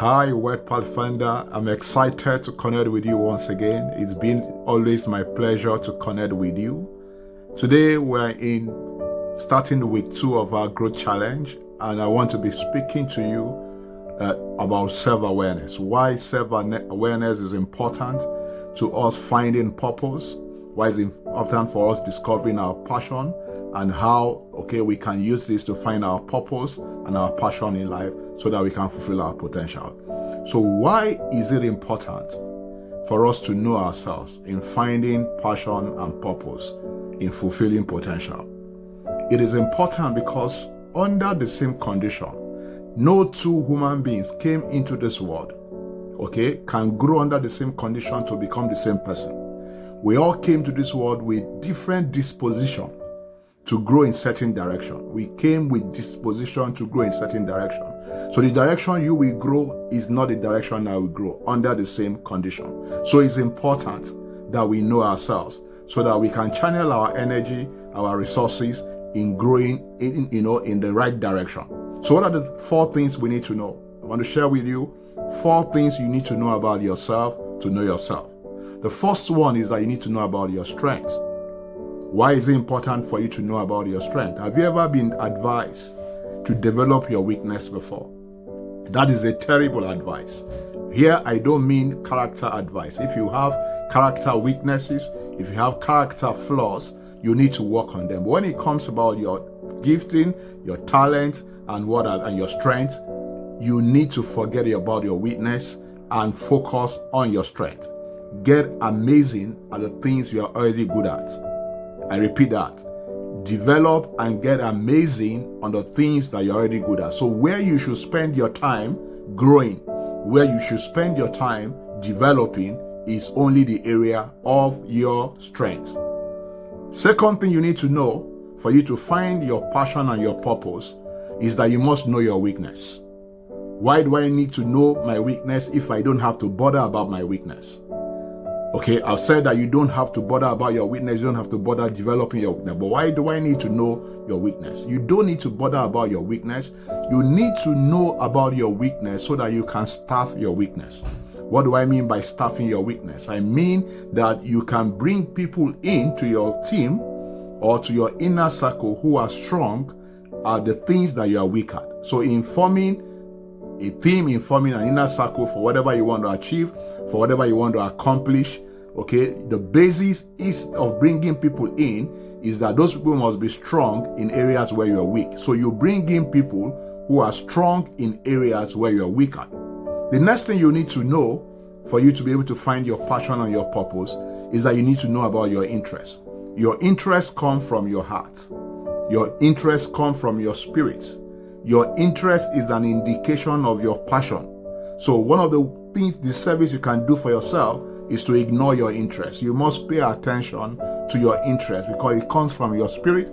Hi, Word Pathfinder. I'm excited to connect with you once again. It's been always my pleasure to connect with you. Today, we're starting week 2 of our growth challenge, and I want to be speaking to you about self-awareness. Why self-awareness is important to us finding purpose, why it's important for us discovering our passion, and how we can use this to find our purpose and our passion in life so that we can fulfill our potential. So why is it important for us to know ourselves in finding passion and purpose in fulfilling potential? It is important because under the same condition, no two human beings came into this world, can grow under the same condition to become the same person. We all came to this world with different disposition to grow in certain direction. We came with disposition to grow in certain direction. So the direction you will grow is not the direction I will grow under the same condition. So it's important that we know ourselves so that we can channel our energy, our resources in growing in the right direction. So what are the 4 things we need to know? I want to share with you 4 things you need to know about yourself to know yourself. The first one is that you need to know about your strengths. Why is it important for you to know about your strength? Have you ever been advised to develop your weakness before? That is a terrible advice. Here, I don't mean character advice. If you have character weaknesses, if you have character flaws, you need to work on them. But when it comes about your gifting, your talent, and your strength, you need to forget about your weakness and focus on your strength. Get amazing at the things you are already good at. I repeat that. Develop and get amazing on the things that you're already good at. So where you should spend your time growing, where you should spend your time developing is only the area of your strength. Second thing you need to know for you to find your passion and your purpose is that you must know your weakness. Why do I need to know my weakness if I don't have to bother about my weakness? I've said that you don't have to bother about your weakness, you don't have to bother developing your weakness. But why do I need to know your weakness? You don't need to bother about your weakness. You need to know about your weakness so that you can staff your weakness. What do I mean by staffing your weakness? I mean that you can bring people into your team or to your inner circle who are strong at the things that you are weak at. So in forming a team, in forming an inner circle for whatever you want to achieve, for whatever you want to accomplish, the basis of bringing people in is that those people must be strong in areas where you are weak. So you bring in people who are strong in areas where you are weak at. The next thing you need to know for you to be able to find your passion and your purpose is that you need to know about your interests. Your interests come from your heart. Your interests come from your spirit. Your interest is an indication of your passion. So one of the things, the service you can do for yourself is to ignore your interest. You must pay attention to your interest because it comes from your spirit,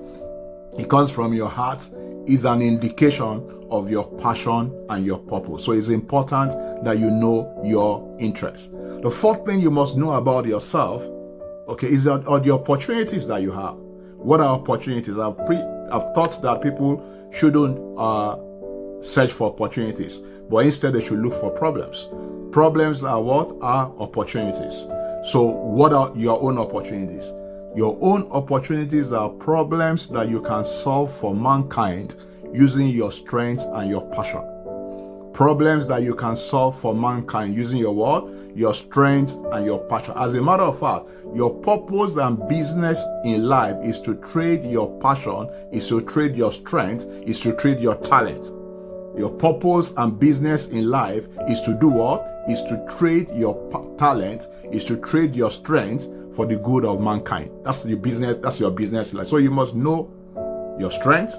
it comes from your heart, is an indication of your passion and your purpose. So it's important that you know your interest. The fourth thing you must know about yourself, is the opportunities that you have. What are opportunities? I've thought that people shouldn't search for opportunities, but instead they should look for problems. Problems are what? Are opportunities. So what are your own opportunities? Your own opportunities are problems that you can solve for mankind using your strength and your passion. Problems that you can solve for mankind using your what? Your strength and your passion. As a matter of fact, your purpose and business in life is to trade your passion, is to trade your strength, is to trade your talent. Your purpose and business in life is to do what? Is to trade your talent, is to trade your strength for the good of mankind. That's your business life. So you must know your strength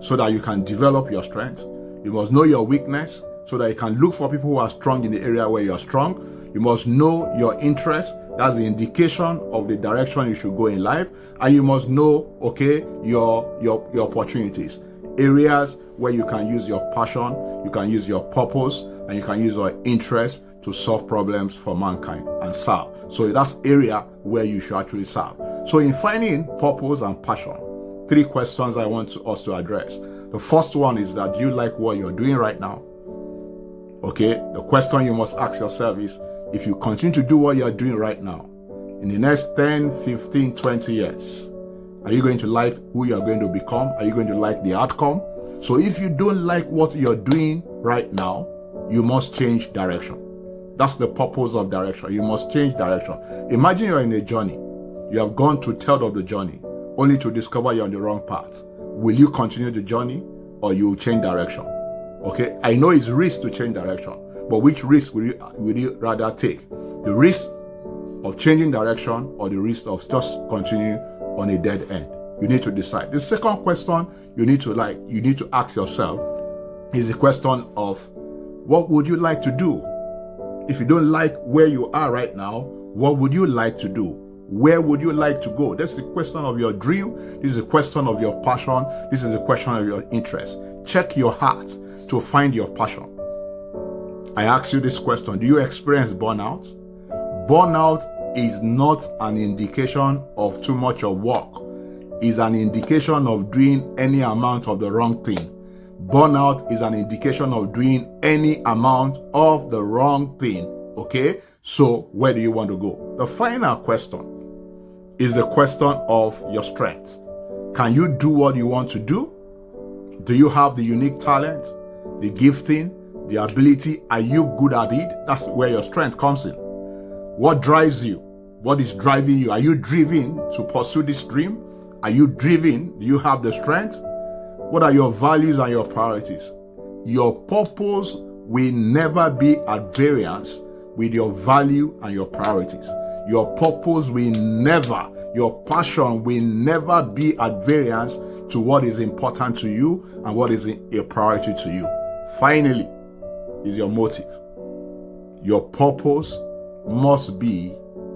so that you can develop your strength. You must know your weakness so that you can look for people who are strong in the area where you are strong. You must know your interest. That's the indication of the direction you should go in life. And you must know, your opportunities. Areas where you can use your passion, you can use your purpose, and you can use your interest to solve problems for mankind and serve. So that's area where you should actually serve. So in finding purpose and passion, 3 questions I want us to address. The first one is that, do you like what you're doing right now? Okay, the question you must ask yourself is, if you continue to do what you're doing right now, in the next 10, 15, 20 years, are you going to like who you're going to become? Are you going to like the outcome? So if you don't like what you're doing right now, you must change direction. That's the purpose of direction. You must change direction. Imagine you're in a journey. You have gone to a third of the journey, only to discover you're on the wrong path. Will you continue the journey or you will change direction? Okay, I know it's risk to change direction, but which risk will you rather take? The risk of changing direction or the risk of just continuing on a dead end? You need to decide. The second question you need to ask yourself is the question of, what would you like to do? If you don't like where you are right now, what would you like to do? Where would you like to go? That's the question of your dream. This is a question of your passion. This is a question of your interest. Check your heart to find your passion. I ask you this question: do you experience burnout? Burnout is not an indication of too much of work. It's an indication of doing any amount of the wrong thing. Burnout is an indication of doing any amount of the wrong thing. Okay? So where do you want to go? The final question is the question of your strength. Can you do what you want to do? Do you have the unique talent, the gifting, the ability? Are you good at it? That's where your strength comes in. What drives you? What is driving you? Are you driven to pursue this dream? Are you driven? Do you have the strength? What are your values and your priorities? Your purpose will never be at variance with your value and your priorities. Your purpose will never, your passion will never be at variance to what is important to you and what is a priority to you. Finally, is your motive. Your purpose must be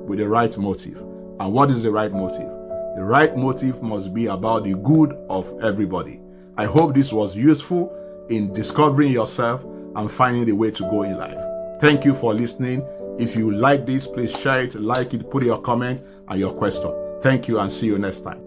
with the right motive. And what is the right motive? The right motive must be about the good of everybody. I hope this was useful in discovering yourself and finding the way to go in life. Thank you for listening. If you like this, please share it, like it, put your comment and your question. Thank you and see you next time.